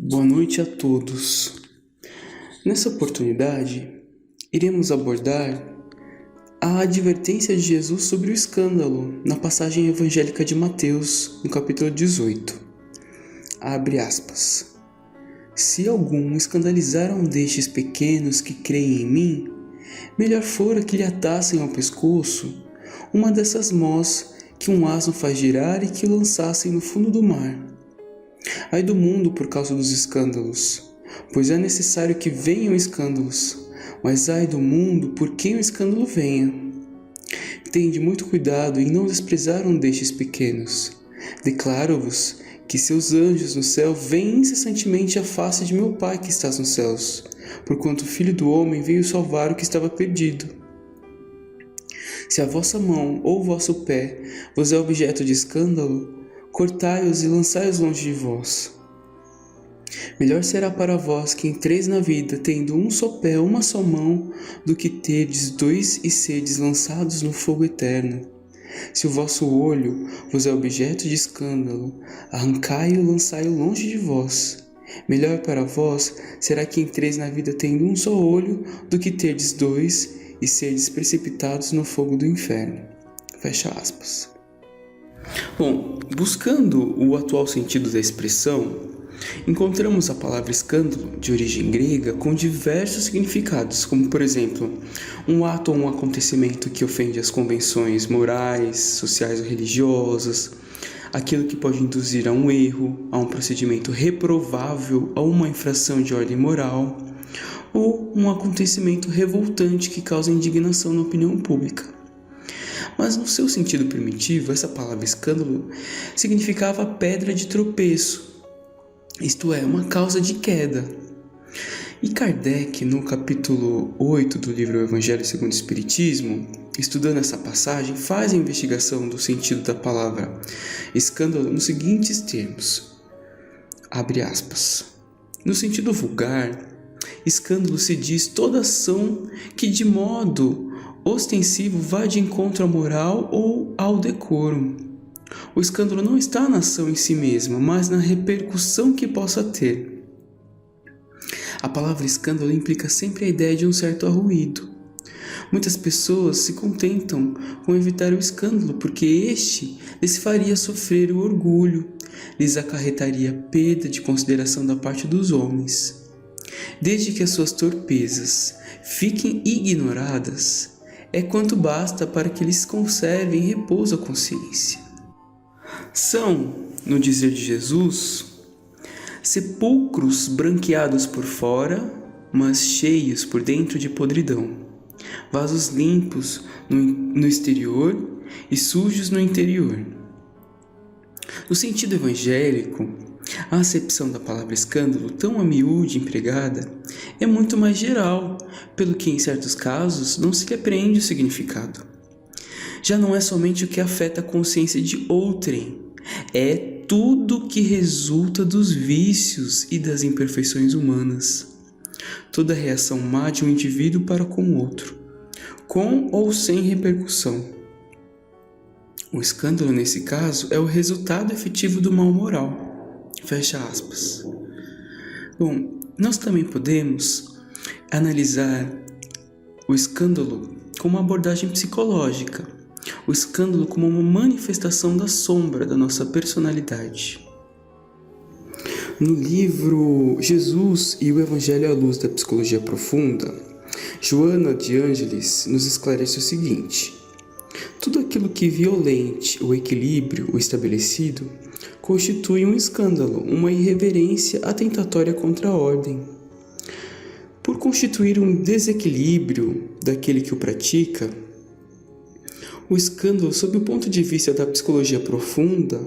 Boa noite a todos. Nessa oportunidade, iremos abordar a advertência de Jesus sobre o escândalo na passagem evangélica de Mateus, no capítulo 18. Abre aspas. Se algum escandalizar a um destes pequenos que creem em mim, melhor fora que lhe atassem ao pescoço uma dessas mós que um asno faz girar e que o lançassem no fundo do mar. Ai do mundo por causa dos escândalos, pois é necessário que venham escândalos, mas ai do mundo por quem o escândalo venha. Tende muito cuidado em não desprezar um destes pequenos. Declaro-vos que seus anjos no céu veem incessantemente a face de meu Pai que estás nos céus, porquanto o Filho do Homem veio salvar o que estava perdido. Se a vossa mão ou o vosso pé vos é objeto de escândalo, cortai-os e lançai-os longe de vós. Melhor será para vós que entreis na vida tendo um só pé ou uma só mão, do que terdes dois e sedes lançados no fogo eterno. Se o vosso olho vos é objeto de escândalo, arrancai-o e lançai-o longe de vós. Melhor para vós será que entreis na vida tendo um só olho, do que terdes dois e sedes precipitados no fogo do inferno. Fecha aspas. Bom, buscando o atual sentido da expressão, encontramos a palavra escândalo, de origem grega, com diversos significados, como, por exemplo, um ato ou um acontecimento que ofende as convenções morais, sociais ou religiosas, aquilo que pode induzir a um erro, a um procedimento reprovável, a uma infração de ordem moral, ou um acontecimento revoltante que causa indignação na opinião pública. Mas no seu sentido primitivo, essa palavra escândalo significava pedra de tropeço, isto é, uma causa de queda. E Kardec, no capítulo 8 do livro Evangelho segundo o Espiritismo, estudando essa passagem, faz a investigação do sentido da palavra escândalo nos seguintes termos. Abre aspas. No sentido vulgar, escândalo se diz toda ação que de modo ostensivo vá de encontro à moral ou ao decoro. O escândalo não está na ação em si mesma, mas na repercussão que possa ter. A palavra escândalo implica sempre a ideia de um certo arruído. Muitas pessoas se contentam com evitar o escândalo porque este lhes faria sofrer o orgulho, lhes acarretaria perda de consideração da parte dos homens. Desde que as suas torpezas fiquem ignoradas, é quanto basta para que eles conservem repouso a consciência. São, no dizer de Jesus, sepulcros branqueados por fora, mas cheios por dentro de podridão, vasos limpos no exterior e sujos no interior. No sentido evangélico, a acepção da palavra escândalo, tão a miúde empregada, é muito mais geral, pelo que em certos casos não se lhe apreende o significado. Já não é somente o que afeta a consciência de outrem, é tudo que resulta dos vícios e das imperfeições humanas. Toda reação má de um indivíduo para com o outro, com ou sem repercussão. O escândalo, nesse caso, é o resultado efetivo do mal moral. Fecha aspas. Bom, nós também podemos analisar o escândalo como uma abordagem psicológica, o escândalo como uma manifestação da sombra da nossa personalidade. No livro Jesus e o Evangelho à Luz da Psicologia Profunda, Joana de Ângeles nos esclarece o seguinte: tudo aquilo que violente o equilíbrio, o estabelecido, constitui um escândalo, uma irreverência atentatória contra a ordem. Por constituir um desequilíbrio daquele que o pratica, o escândalo, sob o ponto de vista da psicologia profunda,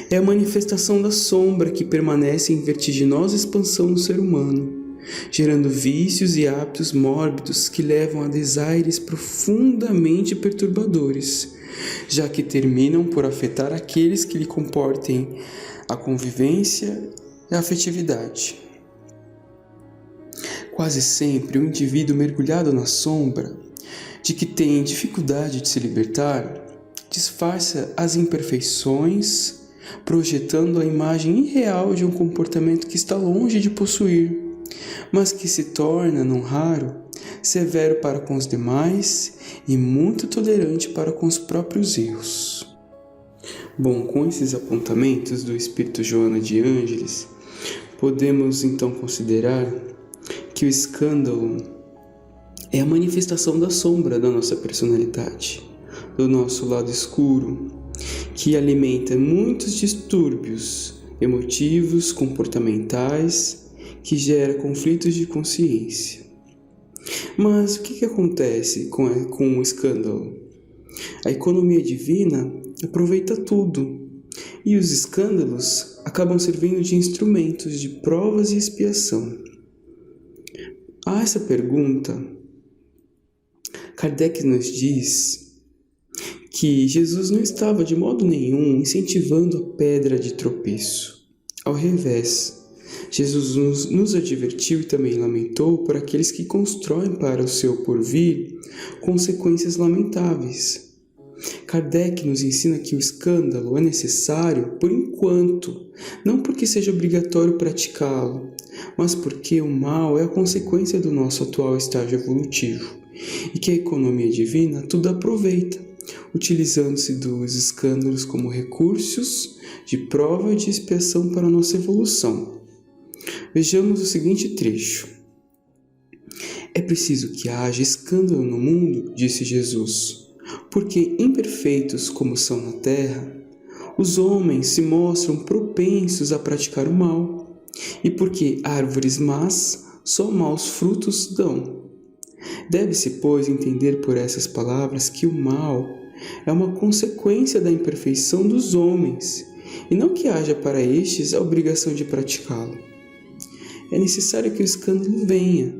é a manifestação da sombra que permanece em vertiginosa expansão no ser humano, gerando vícios e hábitos mórbidos que levam a desaires profundamente perturbadores, já que terminam por afetar aqueles que lhe comportem a convivência e a afetividade. Quase sempre o indivíduo mergulhado na sombra, de que tem dificuldade de se libertar, disfarça as imperfeições projetando a imagem irreal de um comportamento que está longe de possuir, mas que se torna, não raro, severo para com os demais e muito tolerante para com os próprios erros. Bom, com esses apontamentos do Espírito Joana de Ângeles, podemos então considerar que o escândalo é a manifestação da sombra da nossa personalidade, do nosso lado escuro, que alimenta muitos distúrbios emotivos, comportamentais, que gera conflitos de consciência. Mas o que acontece com o escândalo? A economia divina aproveita tudo, e os escândalos acabam servindo de instrumentos de provas e expiação. A essa pergunta, Kardec nos diz que Jesus não estava de modo nenhum incentivando a pedra de tropeço. Ao revés, Jesus nos advertiu e também lamentou por aqueles que constroem para o seu porvir consequências lamentáveis. Kardec nos ensina que o escândalo é necessário por enquanto, não porque seja obrigatório praticá-lo, mas porque o mal é a consequência do nosso atual estágio evolutivo e que a economia divina tudo aproveita, utilizando-se dos escândalos como recursos de prova e de expiação para a nossa evolução. Vejamos o seguinte trecho. É preciso que haja escândalo no mundo, disse Jesus, porque imperfeitos como são na terra, os homens se mostram propensos a praticar o mal, e porque árvores más só maus frutos dão. Deve-se, pois, entender por essas palavras que o mal é uma consequência da imperfeição dos homens, e não que haja para estes a obrigação de praticá-lo. É necessário que o escândalo venha,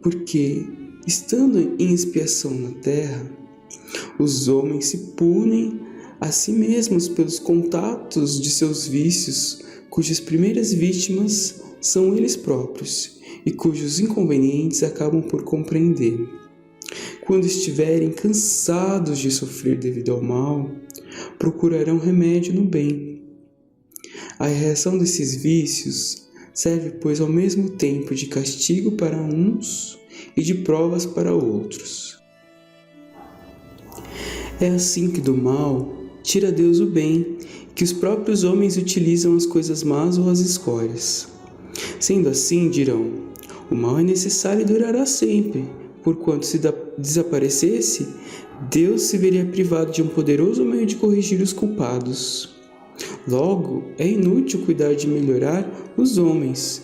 porque, estando em expiação na terra, os homens se punem a si mesmos pelos contatos de seus vícios, cujas primeiras vítimas são eles próprios e cujos inconvenientes acabam por compreender. Quando estiverem cansados de sofrer devido ao mal, procurarão remédio no bem. A reação desses vícios serve, pois, ao mesmo tempo de castigo para uns e de provas para outros. É assim que do mal tira Deus o bem, que os próprios homens utilizam as coisas más ou as escórias. Sendo assim, dirão, o mal é necessário e durará sempre, porquanto se desaparecesse, Deus se veria privado de um poderoso meio de corrigir os culpados. Logo, é inútil cuidar de melhorar os homens.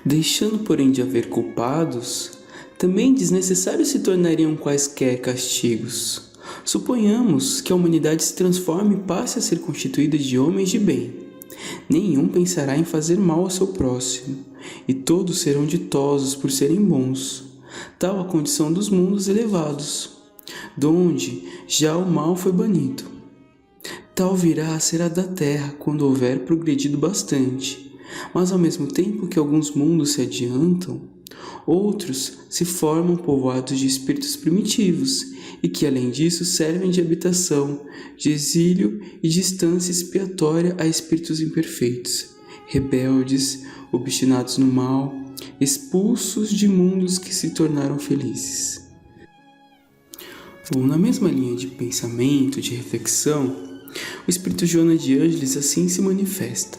Deixando, porém, de haver culpados, também desnecessários se tornariam quaisquer castigos. Suponhamos que a humanidade se transforme e passe a ser constituída de homens de bem. Nenhum pensará em fazer mal ao seu próximo, e todos serão ditosos por serem bons. Tal a condição dos mundos elevados, donde já o mal foi banido. Tal virá a ser a da terra quando houver progredido bastante, mas ao mesmo tempo que alguns mundos se adiantam, outros se formam povoados de espíritos primitivos e que além disso servem de habitação, de exílio e distância expiatória a espíritos imperfeitos, rebeldes, obstinados no mal, expulsos de mundos que se tornaram felizes. Bom, na mesma linha de pensamento, de reflexão, o Espírito Joana de Ângeles assim se manifesta.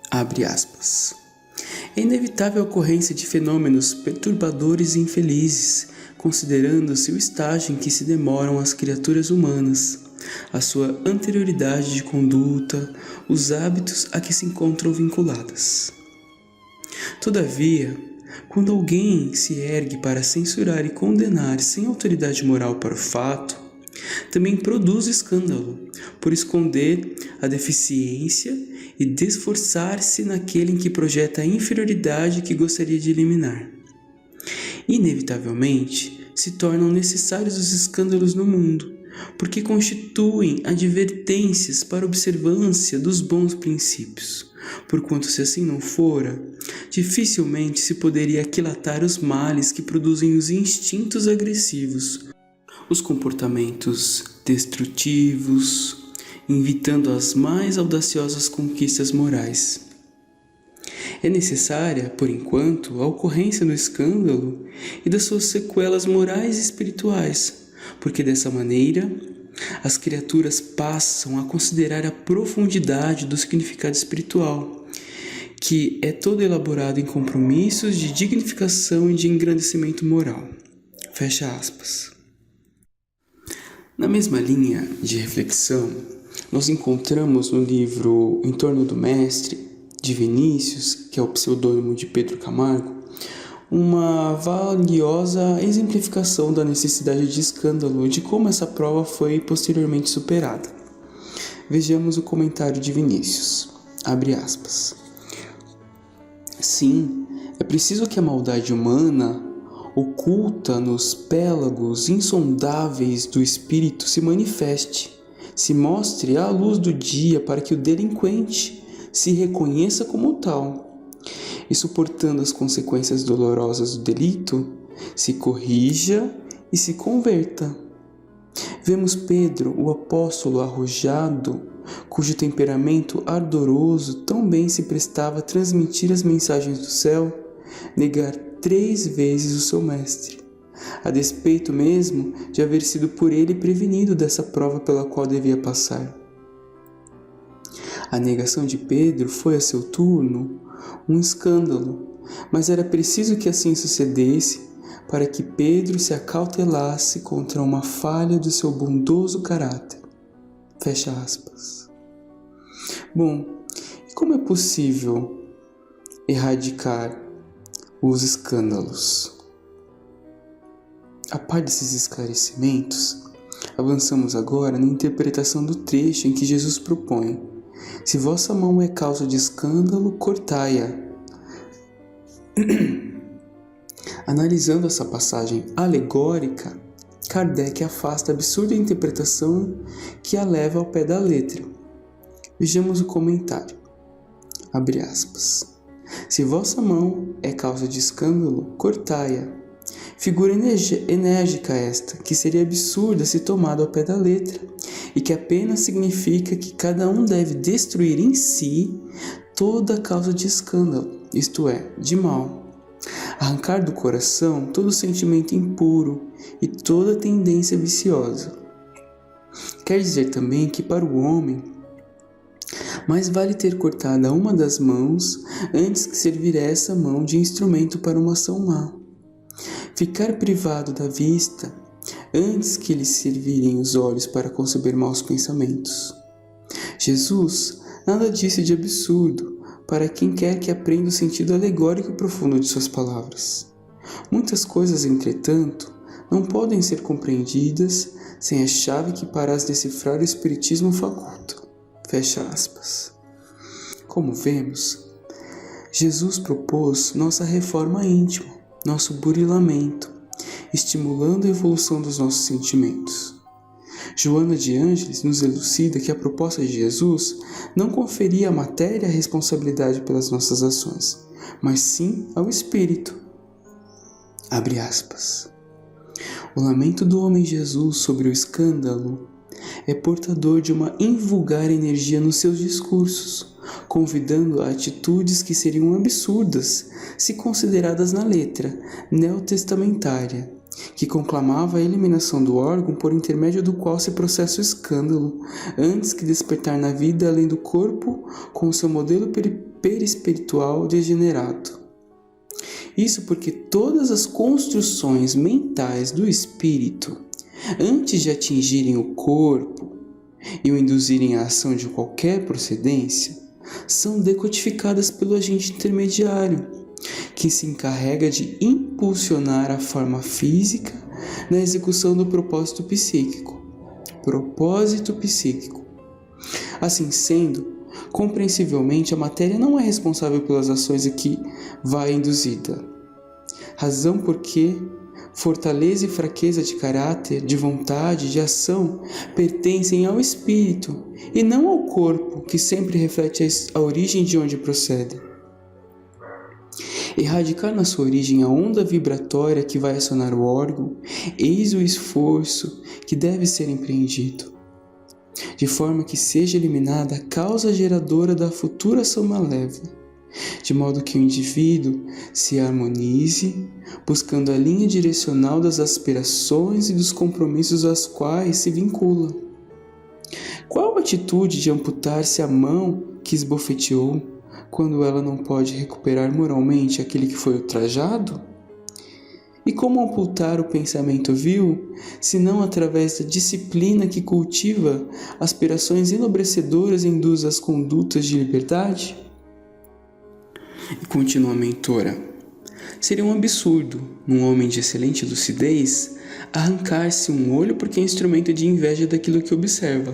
Abre aspas. É inevitável a ocorrência de fenômenos perturbadores e infelizes, considerando-se o estágio em que se demoram as criaturas humanas, a sua anterioridade de conduta, os hábitos a que se encontram vinculadas. Todavia, quando alguém se ergue para censurar e condenar sem autoridade moral para o fato, também produz escândalo, por esconder a deficiência e desforçar-se naquele em que projeta a inferioridade que gostaria de eliminar. Inevitavelmente, se tornam necessários os escândalos no mundo, porque constituem advertências para a observância dos bons princípios, porquanto se assim não fora, dificilmente se poderia aquilatar os males que produzem os instintos agressivos, os comportamentos destrutivos, invitando as mais audaciosas conquistas morais. É necessária, por enquanto, a ocorrência do escândalo e das suas sequelas morais e espirituais, porque dessa maneira as criaturas passam a considerar a profundidade do significado espiritual, que é todo elaborado em compromissos de dignificação e de engrandecimento moral. Fecha aspas. Na mesma linha de reflexão, nós encontramos no livro Em Torno do Mestre, de Vinícius, que é o pseudônimo de Pedro Camargo, uma valiosa exemplificação da necessidade de escândalo e de como essa prova foi posteriormente superada. Vejamos o comentário de Vinícius. Abre aspas. Sim, é preciso que a maldade humana, oculta nos pélagos insondáveis do espírito, se manifeste, se mostre à luz do dia para que o delinquente se reconheça como tal e, suportando as consequências dolorosas do delito, se corrija e se converta. Vemos Pedro, o apóstolo arrojado, cujo temperamento ardoroso tão bem se prestava a transmitir as mensagens do céu, negar 3 vezes o seu mestre, a despeito mesmo de haver sido por ele prevenido dessa prova pela qual devia passar. A negação de Pedro foi, a seu turno, um escândalo, mas era preciso que assim sucedesse para que Pedro se acautelasse contra uma falha do seu bondoso caráter. Fecha aspas. Bom, e como é possível erradicar os escândalos? A par desses esclarecimentos, avançamos agora na interpretação do trecho em que Jesus propõe: se vossa mão é causa de escândalo, cortai-a. Analisando essa passagem alegórica, Kardec afasta a absurda interpretação que a leva ao pé da letra. Vejamos o comentário. Abre aspas. Se vossa mão é causa de escândalo, cortai-a. Figura enérgica esta, que seria absurda se tomada ao pé da letra, e que apenas significa que cada um deve destruir em si toda causa de escândalo, isto é, de mal. Arrancar do coração todo sentimento impuro e toda tendência viciosa. Quer dizer também que para o homem, mais vale ter cortada uma das mãos antes que servir essa mão de instrumento para uma ação má. Ficar privado da vista antes que lhe servirem os olhos para conceber maus pensamentos. Jesus nada disse de absurdo para quem quer que aprenda o sentido alegórico e profundo de suas palavras. Muitas coisas, entretanto, não podem ser compreendidas sem a chave que para as decifrar o Espiritismo faculta. Fecha aspas. Como vemos, Jesus propôs nossa reforma íntima, nosso burilamento, estimulando a evolução dos nossos sentimentos. Joana de Ângeles nos elucida que a proposta de Jesus não conferia à matéria a responsabilidade pelas nossas ações, mas sim ao espírito. Abre aspas. O lamento do homem Jesus sobre o escândalo é portador de uma invulgar energia nos seus discursos, convidando a atitudes que seriam absurdas se consideradas na letra neotestamentária, que conclamava a eliminação do órgão por intermédio do qual se processa o escândalo, antes que despertar na vida além do corpo com o seu modelo perispiritual degenerado. Isso porque todas as construções mentais do espírito, antes de atingirem o corpo e o induzirem à ação de qualquer procedência, são decodificadas pelo agente intermediário, que se encarrega de impulsionar a forma física na execução do propósito psíquico. Assim sendo, compreensivelmente, a matéria não é responsável pelas ações a que vai induzida. Razão porque fortaleza e fraqueza de caráter, de vontade, de ação pertencem ao espírito e não ao corpo, que sempre reflete a origem de onde procede. erradicar na sua origem a onda vibratória que vai acionar o órgão, eis o esforço que deve ser empreendido, de forma que seja eliminada a causa geradora da futura ação malévola, de modo que o indivíduo se harmonize, buscando a linha direcional das aspirações e dos compromissos aos quais se vincula. Qual a atitude de amputar-se a mão que esbofeteou, quando ela não pode recuperar moralmente aquele que foi ultrajado? E como amputar o pensamento vil, se não através da disciplina que cultiva aspirações enobrecedoras e induz às condutas de liberdade? E continua a mentora: seria um absurdo, num homem de excelente lucidez, arrancar-se um olho porque é instrumento de inveja daquilo que observa,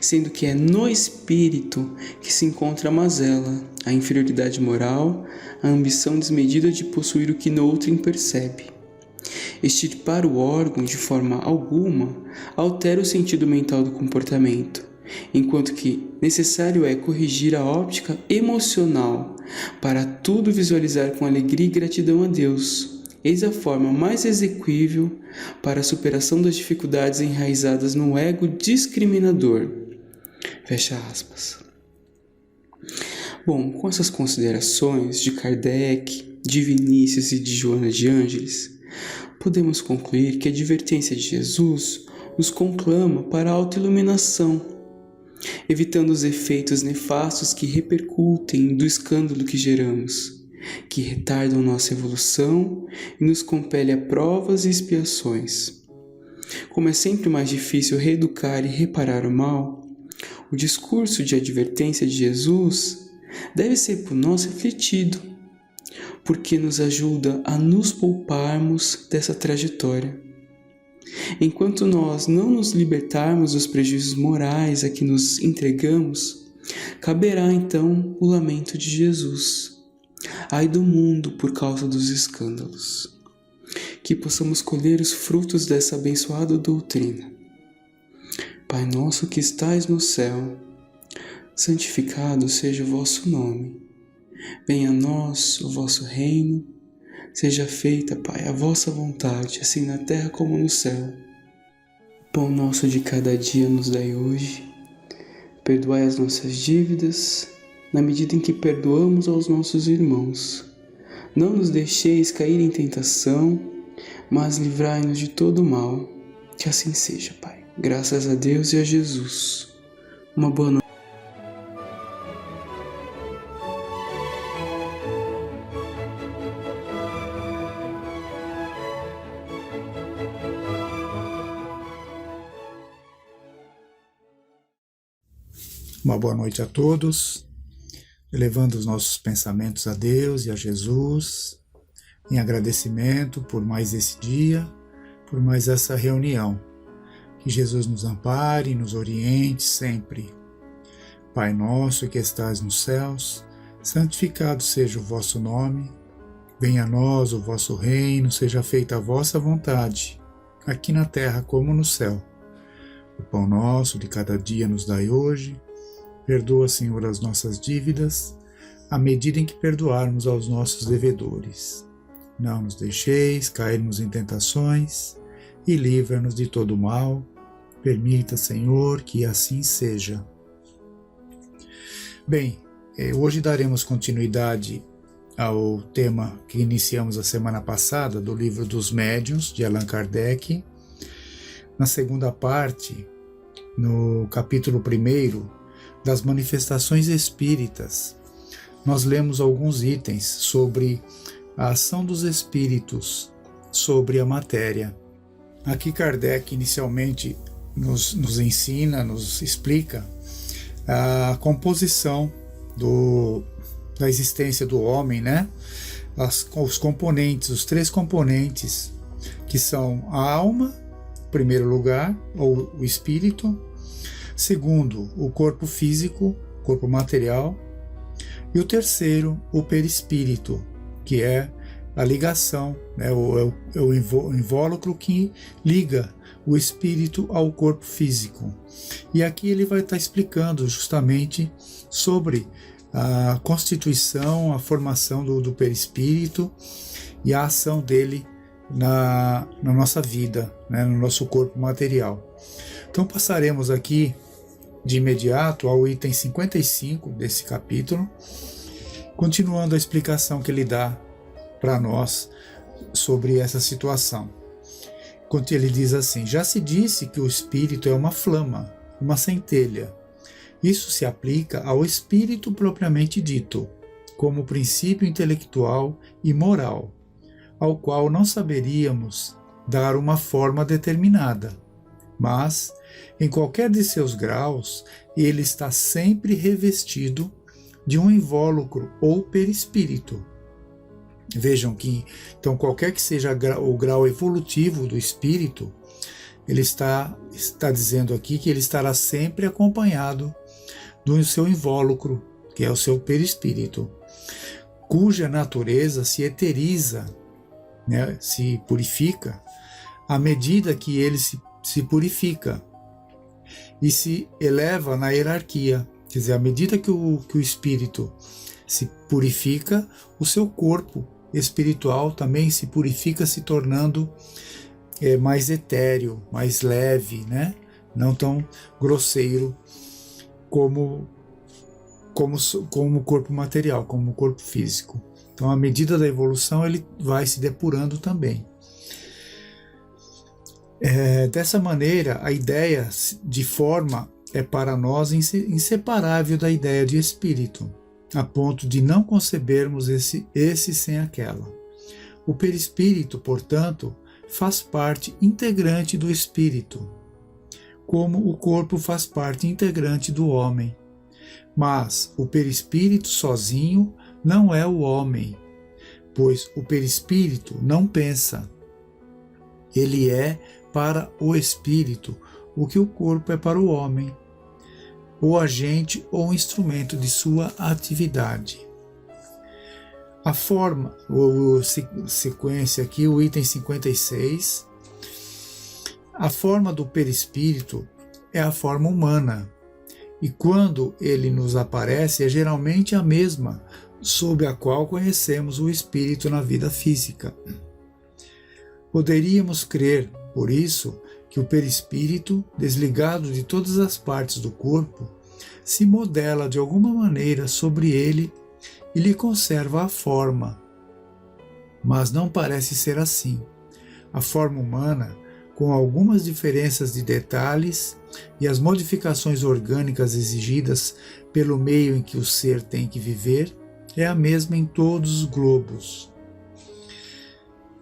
sendo que é no espírito que se encontra a mazela, a inferioridade moral, a ambição desmedida de possuir o que no outrem percebe. Extirpar o órgão de forma alguma altera o sentido mental do comportamento, enquanto que necessário é corrigir a óptica emocional para tudo visualizar com alegria e gratidão a Deus. Eis a forma mais exequível para a superação das dificuldades enraizadas no ego discriminador. Fecha aspas. Bom, com essas considerações de Kardec, de Vinícius e de Joana de Ângeles, podemos concluir que a advertência de Jesus nos conclama para a autoiluminação, evitando os efeitos nefastos que repercutem do escândalo que geramos, que retardam nossa evolução e nos compele a provas e expiações. Como é sempre mais difícil reeducar e reparar o mal, o discurso de advertência de Jesus deve ser por nós refletido, porque nos ajuda a nos pouparmos dessa trajetória. Enquanto nós não nos libertarmos dos prejuízos morais a que nos entregamos, caberá então o lamento de Jesus. Ai do mundo por causa dos escândalos. Que possamos colher os frutos dessa abençoada doutrina. Pai nosso que estais no céu, santificado seja o vosso nome. Venha a nós o vosso reino. Seja feita, Pai, a vossa vontade, assim na terra como no céu. Pão nosso de cada dia nos dai hoje. Perdoai as nossas dívidas, na medida em que perdoamos aos nossos irmãos. Não nos deixeis cair em tentação, mas livrai-nos de todo mal. Que assim seja, Pai. Graças a Deus e a Jesus. Uma boa noite. Uma boa noite a todos, elevando os nossos pensamentos a Deus e a Jesus, em agradecimento por mais esse dia, por mais essa reunião. Que Jesus nos ampare e nos oriente sempre. Pai nosso que estás nos céus, santificado seja o vosso nome, venha a nós o vosso reino, seja feita a vossa vontade, aqui na terra como no céu. O pão nosso de cada dia nos dai hoje. Perdoa, Senhor, as nossas dívidas, à medida em que perdoarmos aos nossos devedores. Não nos deixeis cairmos em tentações e livra-nos de todo mal. Permita, Senhor, que assim seja. Bem, hoje daremos continuidade ao tema que iniciamos a semana passada do livro dos Médiuns, de Allan Kardec. Na segunda parte, no capítulo 1, das manifestações espíritas, nós lemos alguns itens sobre a ação dos espíritos sobre a matéria. Aqui Kardec inicialmente nos ensina, nos explica a composição da existência do homem, né? Os componentes, os 3 componentes, que são a alma, em primeiro lugar, ou o espírito. Segundo, o corpo físico, corpo material. E o terceiro, o perispírito, que é a ligação, né, o invólucro que liga o espírito ao corpo físico. E aqui ele vai estar explicando justamente sobre a constituição, a formação do perispírito e a ação dele na nossa vida, né, no nosso corpo material. Então passaremos aqui de imediato ao item 55 desse capítulo, continuando a explicação que ele dá para nós sobre essa situação. Quando ele diz assim: já se disse que o espírito é uma flama, uma centelha. Isso se aplica ao espírito propriamente dito, como princípio intelectual e moral, ao qual não saberíamos dar uma forma determinada, mas, em qualquer de seus graus, ele está sempre revestido de um invólucro ou perispírito. Vejam que, então, qualquer que seja o grau evolutivo do espírito, ele está dizendo aqui que ele estará sempre acompanhado do seu invólucro, que é o seu perispírito, cuja natureza se eteriza, né, se purifica, à medida que ele se purifica e se eleva na hierarquia. Quer dizer, à medida que o espírito se purifica, o seu corpo espiritual também se purifica, se tornando mais etéreo, mais leve, né? Não tão grosseiro como o corpo material, como o corpo físico. Então, à medida da evolução, ele vai se depurando também. Dessa maneira, a ideia de forma é para nós inseparável da ideia de espírito, a ponto de não concebermos esse sem aquela. O perispírito, portanto, faz parte integrante do espírito, como o corpo faz parte integrante do homem. Mas o perispírito sozinho não é o homem, pois o perispírito não pensa. Ele é para o espírito o que o corpo é para o homem, o agente ou instrumento de sua atividade. A forma, sequência aqui, o item 56, a forma do perispírito é a forma humana, e quando ele nos aparece é geralmente a mesma sob a qual conhecemos o espírito na vida física. Poderíamos crer, por isso, que o perispírito, desligado de todas as partes do corpo, se modela de alguma maneira sobre ele e lhe conserva a forma. Mas não parece ser assim. A forma humana, com algumas diferenças de detalhes e as modificações orgânicas exigidas pelo meio em que o ser tem que viver, é a mesma em todos os globos.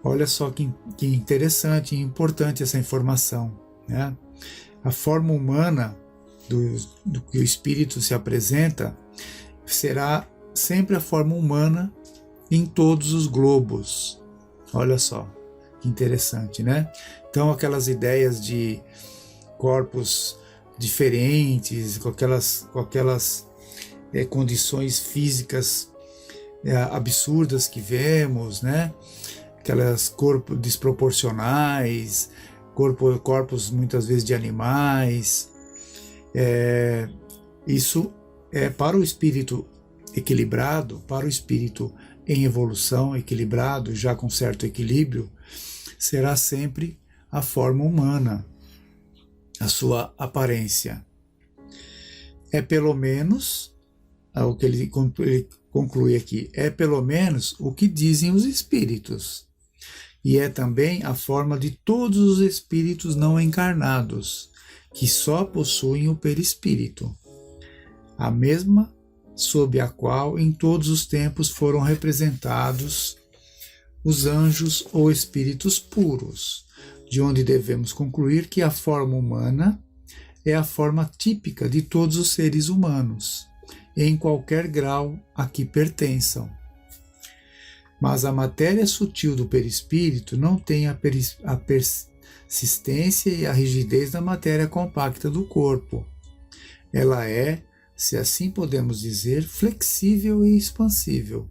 Olha só que interessante e importante essa informação, né? A forma humana do que o espírito se apresenta será sempre a forma humana em todos os globos. Olha só que interessante, né? Então, aquelas ideias de corpos diferentes, com aquelas condições físicas absurdas que vemos, né? Aquelas corpos desproporcionais, corpos muitas vezes de animais. Isso é para o espírito equilibrado, para o espírito em evolução, equilibrado, já com certo equilíbrio, será sempre a forma humana, a sua aparência. É pelo menos, o que ele conclui aqui, é pelo menos o que dizem os espíritos. E é também a forma de todos os espíritos não encarnados, que só possuem o perispírito, a mesma sob a qual em todos os tempos foram representados os anjos ou espíritos puros, de onde devemos concluir que a forma humana é a forma típica de todos os seres humanos, em qualquer grau a que pertençam. Mas a matéria sutil do perispírito não tem a persistência e a rigidez da matéria compacta do corpo. Ela é, se assim podemos dizer, flexível e expansível.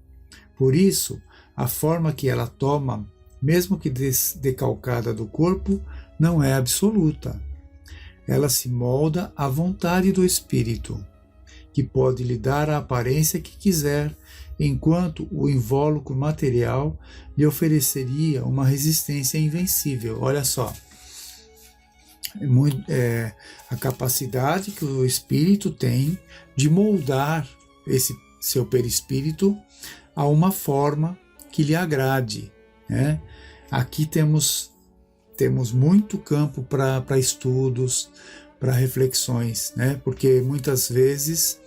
Por isso, a forma que ela toma, mesmo que decalcada do corpo, não é absoluta. Ela se molda à vontade do espírito, que pode lhe dar a aparência que quiser, enquanto o invólucro material lhe ofereceria uma resistência invencível. Olha só, a capacidade que o espírito tem de moldar esse seu perispírito a uma forma que lhe agrade, né? Aqui temos muito campo para estudos, para reflexões, né? Porque muitas vezes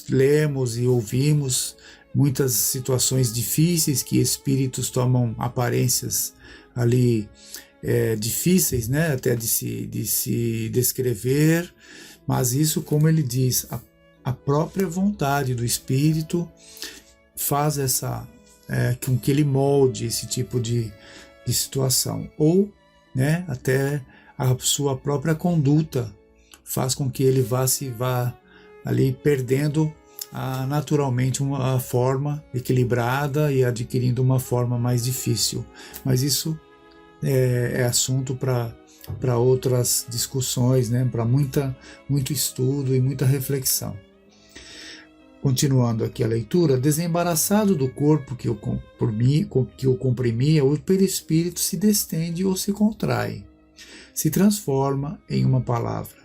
lemos e ouvimos muitas situações difíceis que espíritos tomam aparências ali difíceis, né? Até de se descrever, mas isso, como ele diz, a própria vontade do espírito faz com que ele molde esse tipo de situação, ou, né, até a sua própria conduta faz com que ele vá ali perdendo naturalmente uma forma equilibrada e adquirindo uma forma mais difícil. Mas isso é assunto para outras discussões, né, para muito estudo e muita reflexão. Continuando aqui a leitura, desembaraçado do corpo que o comprimia, o perispírito se destende ou se contrai, se transforma em uma palavra,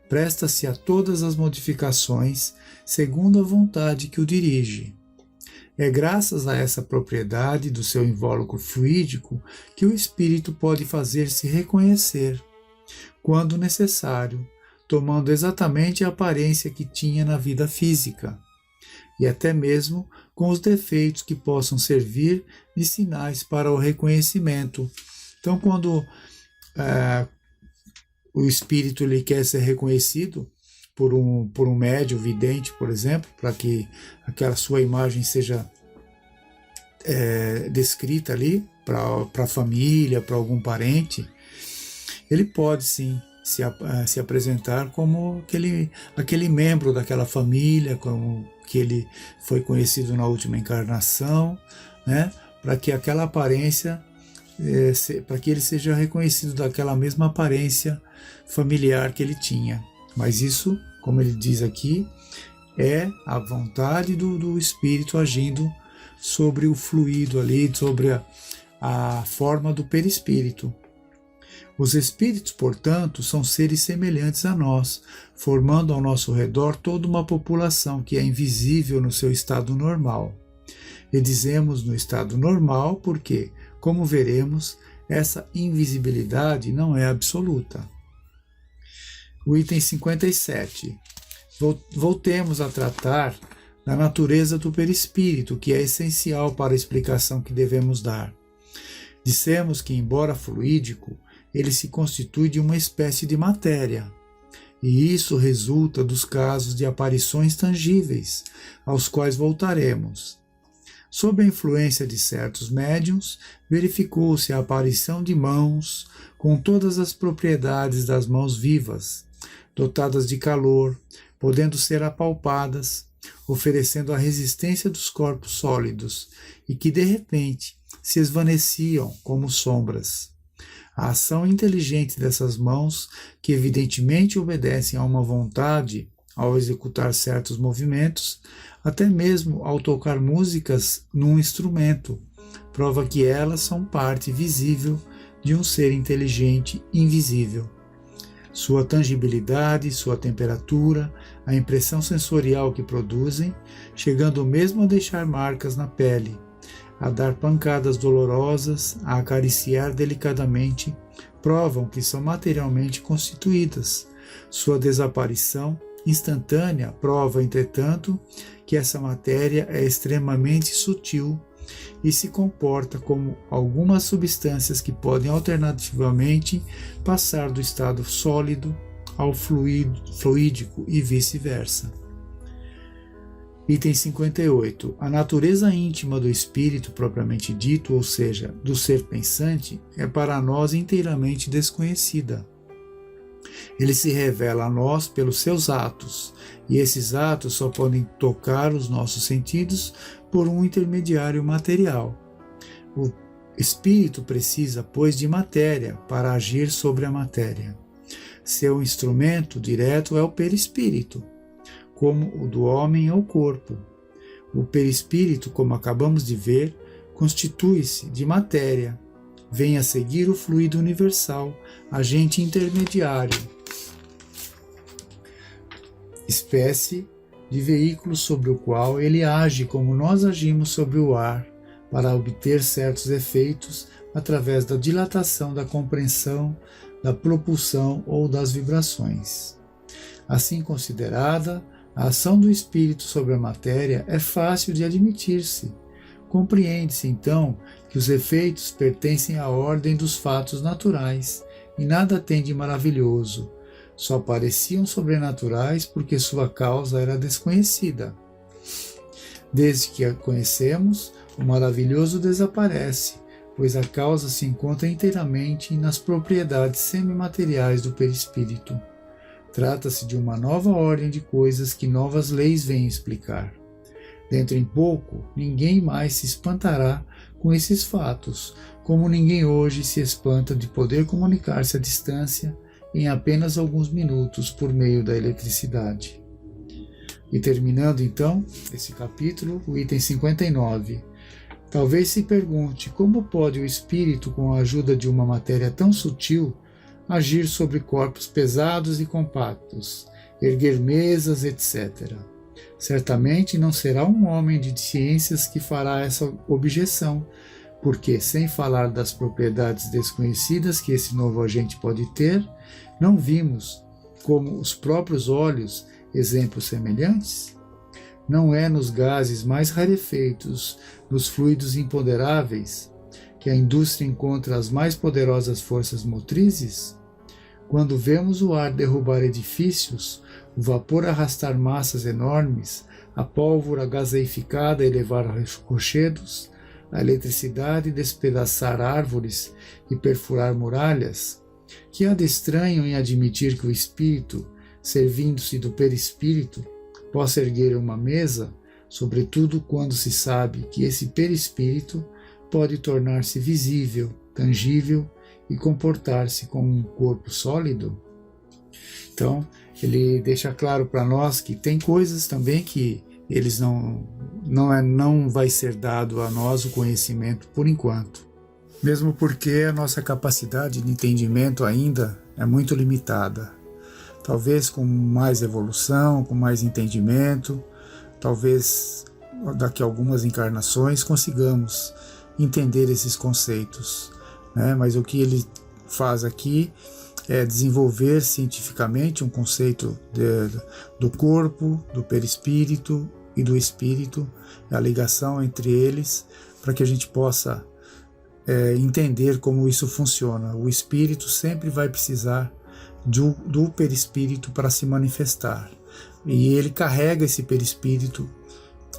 presta-se a todas as modificações segundo a vontade que o dirige. É graças a essa propriedade do seu invólucro fluídico que o espírito pode fazer-se reconhecer, quando necessário, tomando exatamente a aparência que tinha na vida física, e até mesmo com os defeitos que possam servir de sinais para o reconhecimento. Então, quando o espírito ele quer ser reconhecido por um médium vidente, por exemplo, para que aquela sua imagem seja descrita ali para a família, para algum parente, ele pode sim se apresentar como aquele membro daquela família, como que ele foi conhecido na última encarnação, né? Para que aquela aparência, para que ele seja reconhecido daquela mesma aparência familiar que ele tinha. Mas isso, como ele diz aqui, é a vontade do espírito agindo sobre o fluido ali, sobre a forma do perispírito. Os espíritos, portanto, são seres semelhantes a nós, formando ao nosso redor toda uma população que é invisível no seu estado normal. E dizemos no estado normal porque, como veremos, essa invisibilidade não é absoluta. O item 57. Voltemos a tratar da natureza do perispírito, que é essencial para a explicação que devemos dar. Dissemos que, embora fluídico, ele se constitui de uma espécie de matéria, e isso resulta dos casos de aparições tangíveis, aos quais voltaremos. Sob a influência de certos médiuns, verificou-se a aparição de mãos com todas as propriedades das mãos vivas, dotadas de calor, podendo ser apalpadas, oferecendo a resistência dos corpos sólidos, e que de repente se esvaneciam como sombras. A ação inteligente dessas mãos, que evidentemente obedecem a uma vontade ao executar certos movimentos, até mesmo ao tocar músicas num instrumento, prova que elas são parte visível de um ser inteligente invisível. Sua tangibilidade, sua temperatura, a impressão sensorial que produzem, chegando mesmo a deixar marcas na pele, a dar pancadas dolorosas, a acariciar delicadamente, provam que são materialmente constituídas. Sua desaparição instantânea prova, entretanto, que essa matéria é extremamente sutil e se comporta como algumas substâncias que podem alternativamente passar do estado sólido ao fluídico e vice-versa. Item 58. A natureza íntima do espírito propriamente dito, ou seja, do ser pensante, é para nós inteiramente desconhecida. Ele se revela a nós pelos seus atos, e esses atos só podem tocar os nossos sentidos por um intermediário material. O espírito precisa, pois, de matéria para agir sobre a matéria. Seu instrumento direto é o perispírito, como o do homem é o corpo. O perispírito, como acabamos de ver, constitui-se de matéria. Vem a seguir o fluido universal, agente intermediário, espécie de veículo sobre o qual ele age como nós agimos sobre o ar, para obter certos efeitos através da dilatação, da compreensão, da propulsão ou das vibrações. Assim considerada, a ação do espírito sobre a matéria é fácil de admitir-se. Compreende-se, então, que os efeitos pertencem à ordem dos fatos naturais e nada tem de maravilhoso. Só pareciam sobrenaturais porque sua causa era desconhecida. Desde que a conhecemos, o maravilhoso desaparece, pois a causa se encontra inteiramente nas propriedades semimateriais do perispírito. Trata-se de uma nova ordem de coisas que novas leis vêm explicar. Dentro em pouco, ninguém mais se espantará com esses fatos, como ninguém hoje se espanta de poder comunicar-se à distância em apenas alguns minutos por meio da eletricidade. E terminando então esse capítulo, o item 59. Talvez se pergunte como pode o espírito, com a ajuda de uma matéria tão sutil, agir sobre corpos pesados e compactos, erguer mesas, etc. Certamente não será um homem de ciências que fará essa objeção, porque, sem falar das propriedades desconhecidas que esse novo agente pode ter, não vimos, como os próprios olhos, exemplos semelhantes? Não é nos gases mais rarefeitos, nos fluidos imponderáveis, que a indústria encontra as mais poderosas forças motrizes? Quando vemos o ar derrubar edifícios, o vapor arrastar massas enormes, a pólvora gaseificada elevar rochedos, a eletricidade despedaçar árvores e perfurar muralhas, que há de estranho em admitir que o espírito, servindo-se do perispírito, possa erguer uma mesa, sobretudo quando se sabe que esse perispírito pode tornar-se visível, tangível e comportar-se como um corpo sólido? Então, ele deixa claro para nós que tem coisas também que eles não vai ser dado a nós o conhecimento por enquanto. Mesmo porque a nossa capacidade de entendimento ainda é muito limitada. Talvez com mais evolução, com mais entendimento, talvez daqui a algumas encarnações consigamos entender esses conceitos, né? Mas o que ele faz aqui é desenvolver cientificamente um conceito do corpo, do perispírito e do espírito, a ligação entre eles, para que a gente possa entender como isso funciona. O espírito sempre vai precisar do perispírito para se manifestar, e ele carrega esse perispírito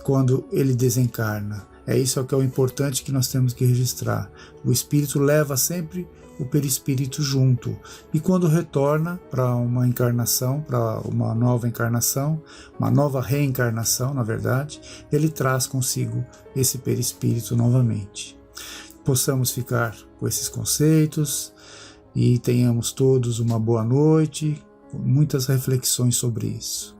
quando ele desencarna. É isso que é o importante que nós temos que registrar. O espírito leva sempre o perispírito junto, e quando retorna para uma encarnação, para uma nova encarnação, uma nova reencarnação, na verdade, ele traz consigo esse perispírito novamente. Possamos ficar com esses conceitos e tenhamos todos uma boa noite, com muitas reflexões sobre isso.